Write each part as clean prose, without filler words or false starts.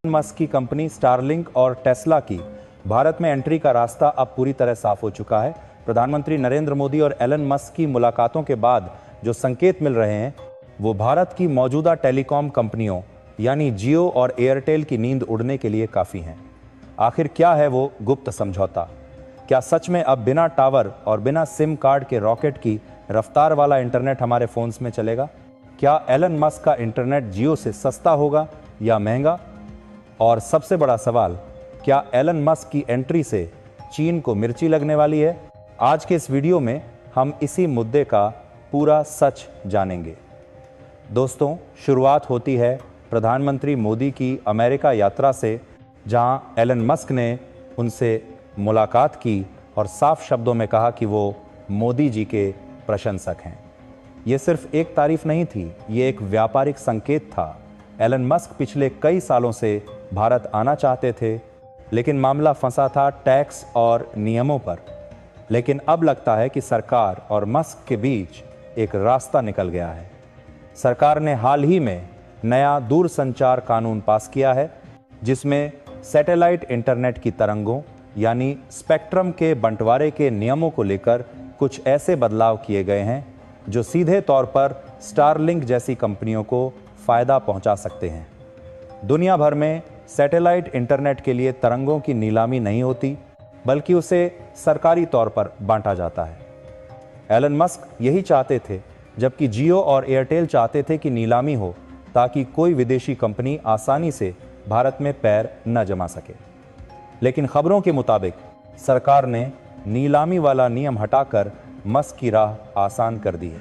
Musk की company Starlink और Tesla की भारत में एंट्री का रास्ता अब पूरी तरह साफ हो चुका है। प्रधानमंत्री नरेंद्र मोदी और एलन मस्क की मुलाकातों के बाद जो संकेत मिल रहे हैं वो भारत की मौजूदा टेलीकॉम कंपनियों यानी जियो और एयरटेल की नींद उड़ने के लिए काफ़ी हैं। आखिर क्या है वो गुप्त समझौता? क्या सच में अब बिना टावर और बिना सिम कार्ड के रॉकेट की रफ्तार वाला इंटरनेट हमारे फ़ोन्स में चलेगा? क्या एलन मस्क का इंटरनेट जियो से सस्ता होगा या महंगा? और सबसे बड़ा सवाल, क्या एलन मस्क की एंट्री से चीन को मिर्ची लगने वाली है? आज के इस वीडियो में हम इसी मुद्दे का पूरा सच जानेंगे। दोस्तों, शुरुआत होती है प्रधानमंत्री मोदी की अमेरिका यात्रा से, जहां एलन मस्क ने उनसे मुलाकात की और साफ शब्दों में कहा कि वो मोदी जी के प्रशंसक हैं। ये सिर्फ एक तारीफ नहीं थी, ये एक व्यापारिक संकेत था। एलन मस्क पिछले कई सालों से भारत आना चाहते थे, लेकिन मामला फंसा था टैक्स और नियमों पर। लेकिन अब लगता है कि सरकार और मस्क के बीच एक रास्ता निकल गया है। सरकार ने हाल ही में नया दूरसंचार कानून पास किया है, जिसमें सैटेलाइट इंटरनेट की तरंगों यानी स्पेक्ट्रम के बंटवारे के नियमों को लेकर कुछ ऐसे बदलाव किए गए हैं जो सीधे तौर पर स्टारलिंक जैसी कंपनियों को फ़ायदा पहुंचा सकते हैं। दुनिया भर में सैटेलाइट इंटरनेट के लिए तरंगों की नीलामी नहीं होती, बल्कि उसे सरकारी तौर पर बांटा जाता है। एलन मस्क यही चाहते थे, जबकि जियो और एयरटेल चाहते थे कि नीलामी हो, ताकि कोई विदेशी कंपनी आसानी से भारत में पैर न जमा सके। लेकिन खबरों के मुताबिक सरकार ने नीलामी वाला नियम हटाकर मस्क की राह आसान कर दी है।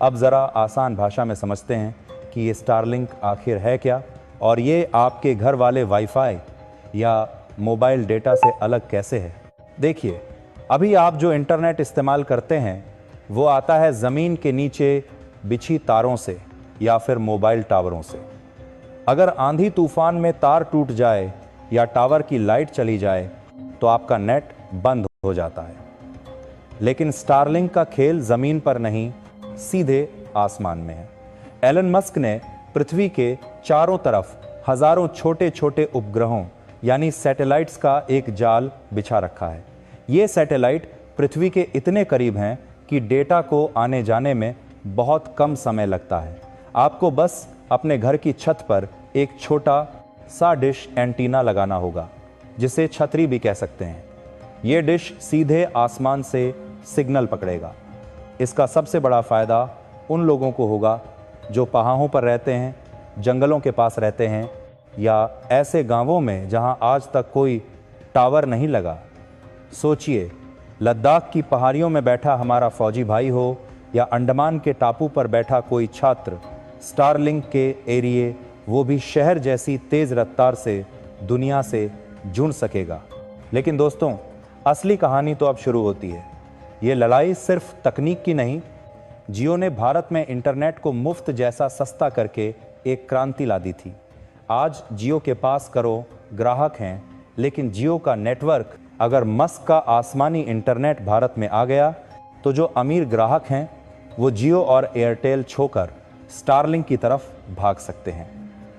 अब ज़रा आसान भाषा में समझते हैं कि ये स्टारलिंक आखिर है क्या, और ये आपके घर वाले वाईफाई या मोबाइल डेटा से अलग कैसे है। देखिए, अभी आप जो इंटरनेट इस्तेमाल करते हैं वो आता है ज़मीन के नीचे बिछी तारों से या फिर मोबाइल टावरों से। अगर आंधी तूफान में तार टूट जाए या टावर की लाइट चली जाए तो आपका नेट बंद हो जाता है। लेकिन स्टारलिंक का खेल ज़मीन पर नहीं, सीधे आसमान में है। एलन मस्क ने पृथ्वी के चारों तरफ हजारों छोटे छोटे उपग्रहों यानी सैटेलाइट्स का एक जाल बिछा रखा है। ये सैटेलाइट पृथ्वी के इतने करीब हैं कि डेटा को आने जाने में बहुत कम समय लगता है। आपको बस अपने घर की छत पर एक छोटा सा डिश एंटीना लगाना होगा, जिसे छतरी भी कह सकते हैं। ये डिश सीधे आसमान से सिग्नल पकड़ेगा। इसका सबसे बड़ा फ़ायदा उन लोगों को होगा जो पहाड़ों पर रहते हैं, जंगलों के पास रहते हैं, या ऐसे गांवों में जहां आज तक कोई टावर नहीं लगा। सोचिए, लद्दाख की पहाड़ियों में बैठा हमारा फौजी भाई हो या अंडमान के टापू पर बैठा कोई छात्र, स्टारलिंक के एरिए, वो भी शहर जैसी तेज़ रफ्तार से दुनिया से जुड़ सकेगा। लेकिन दोस्तों, असली कहानी तो अब शुरू होती है। ये लड़ाई सिर्फ तकनीक की नहीं, जियो ने भारत में इंटरनेट को मुफ्त जैसा सस्ता करके एक क्रांति ला दी थी। आज जियो के पास करोड़ ग्राहक हैं, लेकिन जियो का नेटवर्क, अगर मस्क का आसमानी इंटरनेट भारत में आ गया तो जो अमीर ग्राहक हैं वो जियो और एयरटेल छोड़कर स्टारलिंक की तरफ भाग सकते हैं।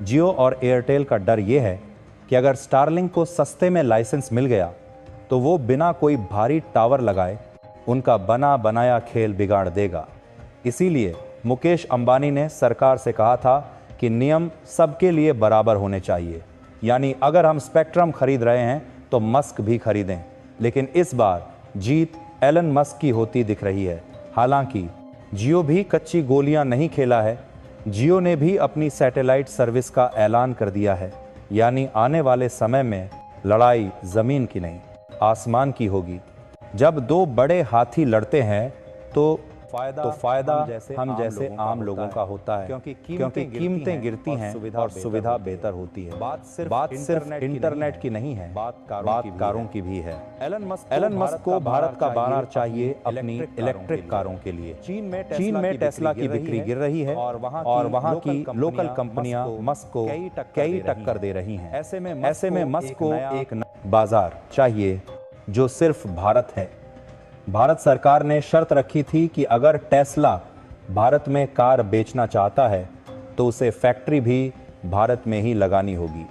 जियो और एयरटेल का डर ये है कि अगर स्टारलिंक को सस्ते में लाइसेंस मिल गया तो वो बिना कोई भारी टावर लगाए उनका बना बनाया खेल बिगाड़ देगा। इसीलिए मुकेश अंबानी ने सरकार से कहा था कि नियम सबके लिए बराबर होने चाहिए, यानी अगर हम स्पेक्ट्रम खरीद रहे हैं तो मस्क भी खरीदें। लेकिन इस बार जीत एलन मस्क की होती दिख रही है। हालांकि जियो भी कच्ची गोलियां नहीं खेला है। जियो ने भी अपनी सैटेलाइट सर्विस का ऐलान कर दिया है, यानी आने वाले समय में लड़ाई ज़मीन की नहीं, आसमान की होगी। जब दो बड़े हाथी लड़ते हैं तो फायदा हम जैसे आम लोगों का होता है, क्योंकि कीमतें गिरती हैं और सुविधा बेहतर होती है। बात सिर्फ इंटरनेट की नहीं है, बात कारों की भी है। एलन मस्क को भारत का बाजार चाहिए अपनी इलेक्ट्रिक कारों के लिए। चीन में टेस्ला की बिक्री गिर रही है और वहाँ की लोकल कंपनियां मस्क को कई टक्कर दे रही हैं। ऐसे में मस्क को एक बाजार चाहिए जो सिर्फ भारत है। भारत सरकार ने शर्त रखी थी कि अगर टेस्ला भारत में कार बेचना चाहता है तो उसे फैक्ट्री भी भारत में ही लगानी होगी।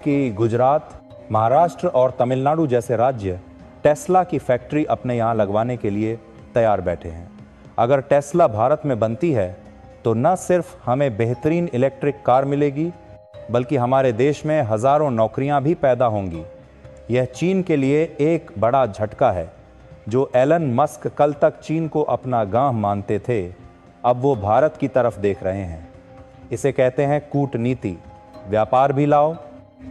कि गुजरात, महाराष्ट्र और तमिलनाडु जैसे राज्य टेस्ला की फैक्ट्री अपने यहाँ लगवाने के लिए तैयार बैठे हैं। अगर टेस्ला भारत में बनती है तो न सिर्फ हमें बेहतरीन इलेक्ट्रिक कार मिलेगी, बल्कि हमारे देश में हज़ारों नौकरियां भी पैदा होंगी। यह चीन के लिए एक बड़ा झटका है। जो एलन मस्क कल तक चीन को अपना गांव मानते थे, अब वो भारत की तरफ देख रहे हैं। इसे कहते हैं कूटनीति। व्यापार भी लाओ,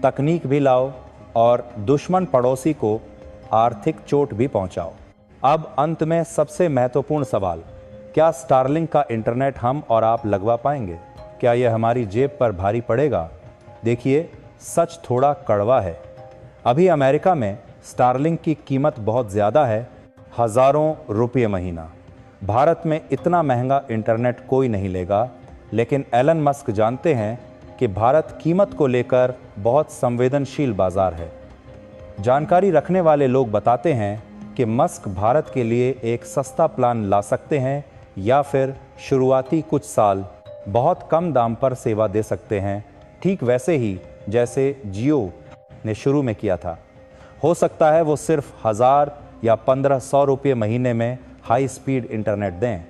तकनीक भी लाओ और दुश्मन पड़ोसी को आर्थिक चोट भी पहुंचाओ। अब अंत में सबसे महत्वपूर्ण सवाल, क्या स्टारलिंक का इंटरनेट हम और आप लगवा पाएंगे? क्या यह हमारी जेब पर भारी पड़ेगा? देखिए, सच थोड़ा कड़वा है। अभी अमेरिका में स्टारलिंक की कीमत बहुत ज़्यादा है, हज़ारों रुपये महीना। भारत में इतना महंगा इंटरनेट कोई नहीं लेगा, लेकिन एलन मस्क जानते हैं कि भारत कीमत को लेकर बहुत संवेदनशील बाजार है। जानकारी रखने वाले लोग बताते हैं कि मस्क भारत के लिए एक सस्ता प्लान ला सकते हैं या फिर शुरुआती कुछ साल बहुत कम दाम पर सेवा दे सकते हैं, ठीक वैसे ही जैसे जियो ने शुरू में किया था। हो सकता है वो सिर्फ 1000 या 1500 रुपये महीने में हाई स्पीड इंटरनेट दें।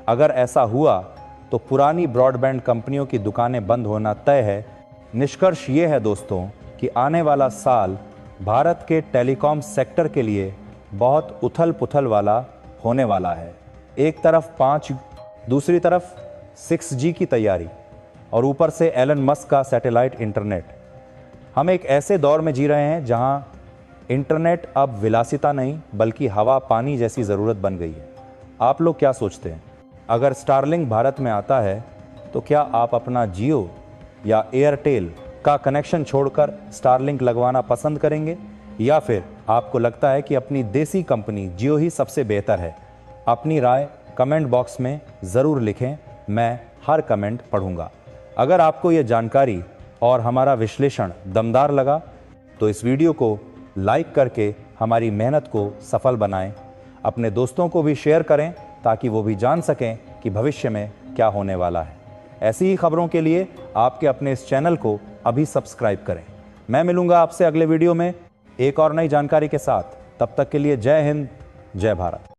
अगर ऐसा हुआ तो पुरानी ब्रॉडबैंड कंपनियों की दुकानें बंद होना तय है। निष्कर्ष ये है दोस्तों कि आने वाला साल भारत के टेलीकॉम सेक्टर के लिए बहुत उथल पुथल वाला होने वाला है। एक तरफ 5, दूसरी तरफ 6G की तैयारी और ऊपर से एलन मस्क का सैटेलाइट इंटरनेट। हम एक ऐसे दौर में जी रहे हैं जहां इंटरनेट अब विलासिता नहीं बल्कि हवा पानी जैसी ज़रूरत बन गई है। आप लोग क्या सोचते हैं? अगर स्टारलिंक भारत में आता है तो क्या आप अपना जियो या एयरटेल का कनेक्शन छोड़कर स्टारलिंक लगवाना पसंद करेंगे, या फिर आपको लगता है कि अपनी देसी कंपनी जियो ही सबसे बेहतर है? अपनी राय कमेंट बॉक्स में ज़रूर लिखें, मैं हर कमेंट पढ़ूंगा। अगर आपको ये जानकारी और हमारा विश्लेषण दमदार लगा तो इस वीडियो को लाइक करके हमारी मेहनत को सफल बनाएं। अपने दोस्तों को भी शेयर करें ताकि वो भी जान सकें कि भविष्य में क्या होने वाला है। ऐसी ही खबरों के लिए आपके अपने इस चैनल को अभी सब्सक्राइब करें। मैं मिलूंगा आपसे अगले वीडियो में एक और नई जानकारी के साथ। तब तक के लिए जय हिंद, जय भारत।